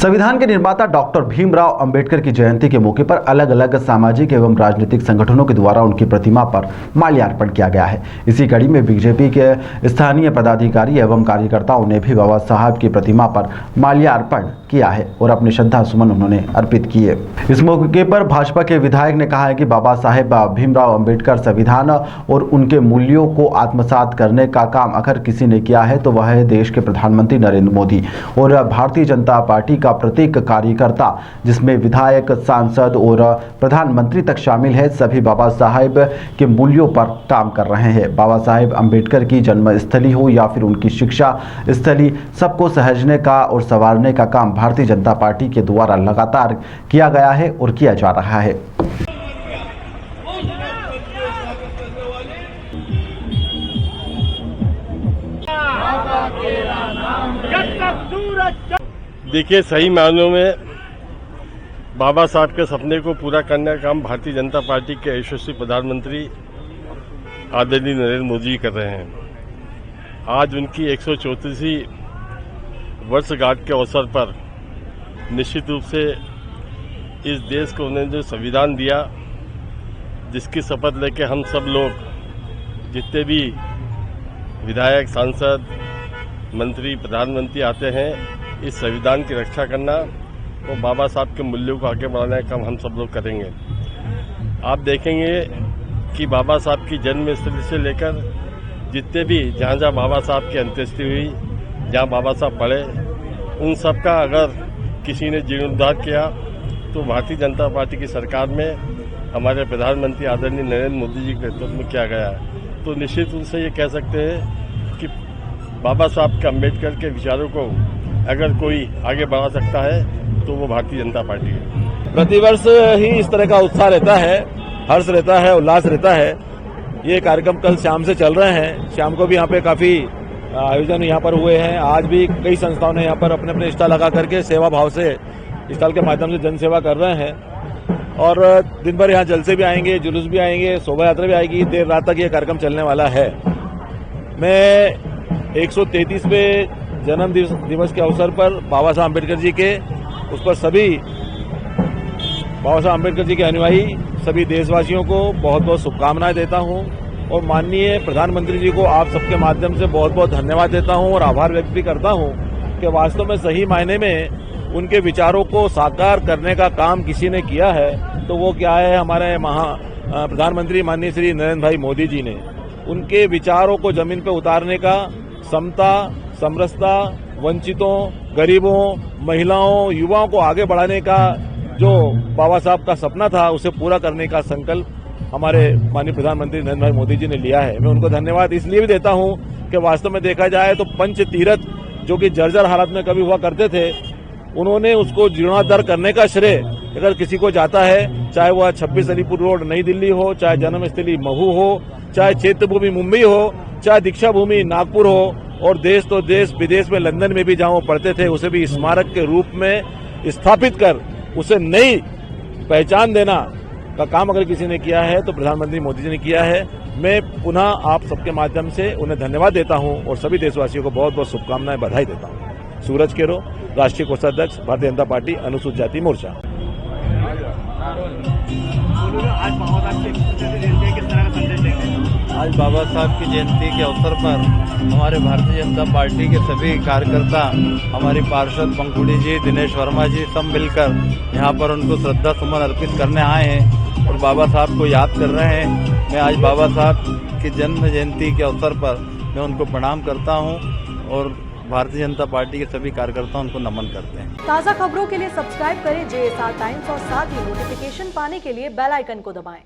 संविधान के निर्माता डॉक्टर भीमराव अंबेडकर की जयंती के मौके पर अलग अलग सामाजिक एवं राजनीतिक संगठनों के द्वारा उनकी प्रतिमा पर माल्यार्पण किया गया है। इसी कड़ी में बीजेपी के स्थानीय पदाधिकारी एवं कार्यकर्ताओं ने भी बाबा साहब की प्रतिमा पर माल्यार्पण किया है और अपने श्रद्धा सुमन उन्होंने अर्पित किए। इस मौके पर भाजपा के विधायक ने कहा है कि बाबा साहेब भीमराव अंबेडकर संविधान और उनके मूल्यों को आत्मसात करने का काम अगर किसी ने किया है तो वह है देश के प्रधानमंत्री नरेंद्र मोदी और भारतीय जनता पार्टी का प्रत्येक कार्यकर्ता, जिसमें विधायक, सांसद और प्रधानमंत्री तक शामिल है। सभी बाबा साहेब के मूल्यों पर काम कर रहे हैं। बाबा साहेब अंबेडकर की जन्मस्थली हो या फिर उनकी शिक्षा स्थली, सबको सहेजने का और संवारने का काम भारतीय जनता पार्टी के द्वारा लगातार किया गया है और किया जा रहा है। देखिए, सही मायनों में बाबा साहब के सपने को पूरा करने का काम भारतीय जनता पार्टी के यशस्वी प्रधानमंत्री आदरणीय नरेंद्र मोदी जी कर रहे हैं। आज उनकी 134वीं वर्षगांठ के अवसर पर निश्चित रूप से इस देश को उन्होंने जो संविधान दिया, जिसकी शपथ लेके हम सब लोग जितने भी विधायक, सांसद, मंत्री, प्रधानमंत्री आते हैं, इस संविधान की रक्षा करना और बाबा साहब के मूल्यों को आगे बढ़ाने का काम हम सब लोग करेंगे। आप देखेंगे कि बाबा साहब की जन्मस्थली से लेकर जितने भी जहाँ जहाँ बाबा साहब की अंत्येष्टि हुई, जहाँ बाबा साहब पढ़े, उन सब का अगर किसी ने जीर्णोद्धार किया तो भारतीय जनता पार्टी की सरकार में हमारे प्रधानमंत्री आदरणीय नरेंद्र मोदी जी के नेतृत्व में किया गया है। तो निश्चित रूप से ये कह सकते हैं कि बाबा साहब के अम्बेडकर के विचारों को अगर कोई आगे बढ़ा सकता है तो वो भारतीय जनता पार्टी है। प्रतिवर्ष ही इस तरह का उत्साह रहता है, हर्ष रहता है, उल्लास रहता है। ये कार्यक्रम कल शाम से चल रहे हैं। शाम को भी यहाँ पे काफी आयोजन यहाँ पर हुए हैं। आज भी कई संस्थाओं ने यहाँ पर अपने अपने स्टॉल लगा करके सेवा भाव से स्टॉल के माध्यम से जन सेवा कर रहे हैं और दिन भर यहाँ जलसे भी आएंगे, जुलूस भी आएंगे, शोभा यात्रा भी आएगी। देर रात तक ये कार्यक्रम चलने वाला है। मैं 133वें जन्म दिवस के अवसर पर बाबा साहब अम्बेडकर जी के उस पर सभी बाबा साहब अम्बेडकर जी के अनुयायी सभी देशवासियों को बहुत बहुत शुभकामनाएं देता हूं और माननीय प्रधानमंत्री जी को आप सबके माध्यम से बहुत बहुत धन्यवाद देता हूं और आभार व्यक्त भी करता हूं कि वास्तव में सही मायने में उनके विचारों को साकार करने का काम किसी ने किया है तो वो क्या है, हमारे प्रधानमंत्री माननीय श्री नरेंद्र भाई मोदी जी ने उनके विचारों को जमीन पर उतारने का, समता, समरसता, वंचितों, गरीबों, महिलाओं, युवाओं को आगे बढ़ाने का जो बाबा साहब का सपना था उसे पूरा करने का संकल्प हमारे माननीय प्रधानमंत्री नरेंद्र भाई मोदी जी ने लिया है। मैं उनको धन्यवाद इसलिए भी देता हूं कि वास्तव में देखा जाए तो पंच तीरथ जो कि जर्जर हालत में कभी हुआ करते थे, उन्होंने उसको जीर्णोद्धार करने का श्रेय अगर किसी को जाता है, चाहे वह 26 अलीपुर रोड नई दिल्ली हो, चाहे जन्मस्थली महू हो, चाहे क्षेत्र भूमि मुंबई हो, चाहे दीक्षा भूमि नागपुर हो और देश तो देश विदेश में लंदन में भी जहां वो पढ़ते थे उसे भी स्मारक के रूप में स्थापित कर उसे नई पहचान देना का काम अगर किसी ने किया है तो प्रधानमंत्री मोदी जी ने किया है। मैं पुनः आप सबके माध्यम से उन्हें धन्यवाद देता हूं और सभी देशवासियों को बहुत बहुत शुभकामनाएं, बधाई देता हूं। सूरज केरो, राष्ट्रीय कोषाध्यक्ष, भारतीय जनता पार्टी, अनुसूचित जाति मोर्चा। आज बाबा साहब की जयंती के अवसर पर हमारे भारतीय जनता पार्टी के सभी कार्यकर्ता, हमारी पार्षद पंकुड़ी जी, दिनेश वर्मा जी, सब मिलकर यहाँ पर उनको श्रद्धा सुमन अर्पित करने आए हैं और बाबा साहब को याद कर रहे हैं। मैं आज बाबा साहब की जन्म जयंती के अवसर पर मैं उनको प्रणाम करता हूँ और भारतीय जनता पार्टी के सभी कार्यकर्ता उनको नमन करते हैं। ताज़ा खबरों के लिए सब्सक्राइब करें JSR टाइम्स और साथ ही नोटिफिकेशन पाने के लिए बेल आइकन को दबाएं।